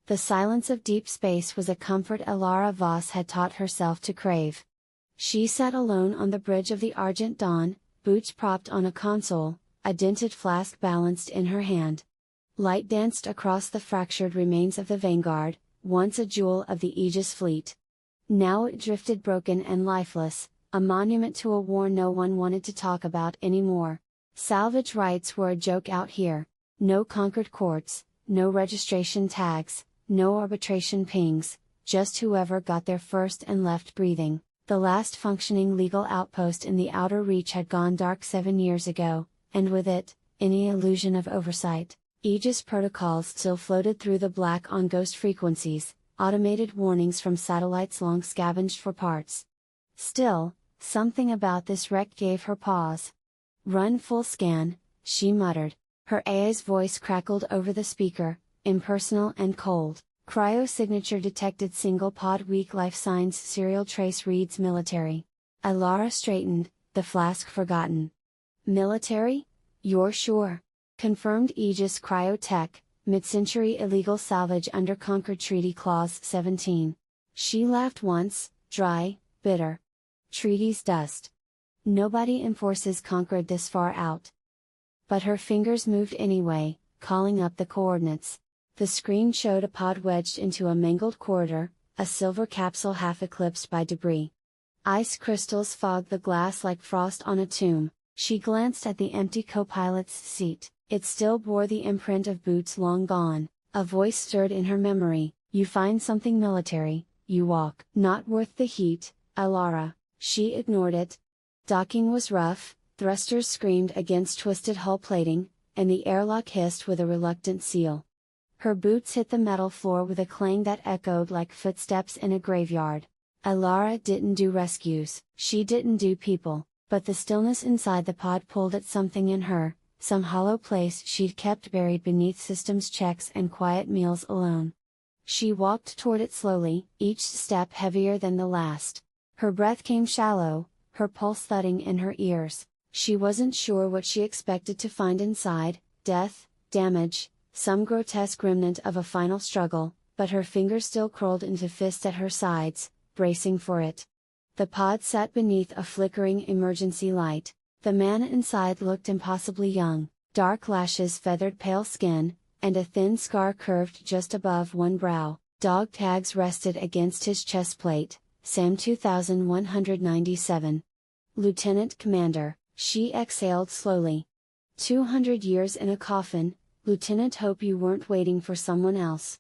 The silence of deep space was a comfort Elara Voss had taught herself to crave. She sat alone on the bridge of the Argent Dawn, boots propped on a console, a dented flask balanced in her hand. Light danced across the fractured remains of the Vanguard, once a jewel of the Aegis fleet. Now it drifted broken and lifeless, a monument to a war no one wanted to talk about anymore. Salvage rights were a joke out here. No conquered courts, no registration tags, no arbitration pings, just whoever got there first and left breathing. The last functioning legal outpost in the Outer Reach had gone dark 7 years ago, and with it, any illusion of oversight. Aegis protocols still floated through the black on ghost frequencies, automated warnings from satellites long scavenged for parts. Still, something about this wreck gave her pause. "Run full scan," she muttered. Her AI's voice crackled over the speaker, impersonal and cold. Cryo signature detected single pod weak life signs serial trace reads military. Elara straightened, the flask forgotten. "Military? You're sure?" Confirmed Aegis Cryotech, mid-century illegal salvage under Concord Treaty Clause 17. She laughed once, dry, bitter. Treaty's dust. Nobody enforces Concord this far out. But her fingers moved anyway, calling up the coordinates. The screen showed a pod wedged into a mangled corridor, a silver capsule half eclipsed by debris. Ice crystals fogged the glass like frost on a tomb. She glanced at the empty co-pilot's seat. It still bore the imprint of boots long gone. A voice stirred in her memory. "You find something military, you walk." "Not worth the heat, Elara." She ignored it. Docking was rough, thrusters screamed against twisted hull plating, and the airlock hissed with a reluctant seal. Her boots hit the metal floor with a clang that echoed like footsteps in a graveyard. Elara didn't do rescues. She didn't do people, but the stillness inside the pod pulled at something in her, some hollow place she'd kept buried beneath systems checks and quiet meals alone. She walked toward it slowly, each step heavier than the last. Her breath came shallow, her pulse thudding in her ears. She wasn't sure what she expected to find inside: death, damage, some grotesque remnant of a final struggle, but her fingers still curled into fists at her sides, bracing for it. The pod sat beneath a flickering emergency light. The man inside looked impossibly young, dark lashes feathered pale skin, and a thin scar curved just above one brow. Dog tags rested against his chest plate, Sam 2197. "Lieutenant Commander," she exhaled slowly. 200 years in a coffin, Lieutenant. Hope you weren't waiting for someone else.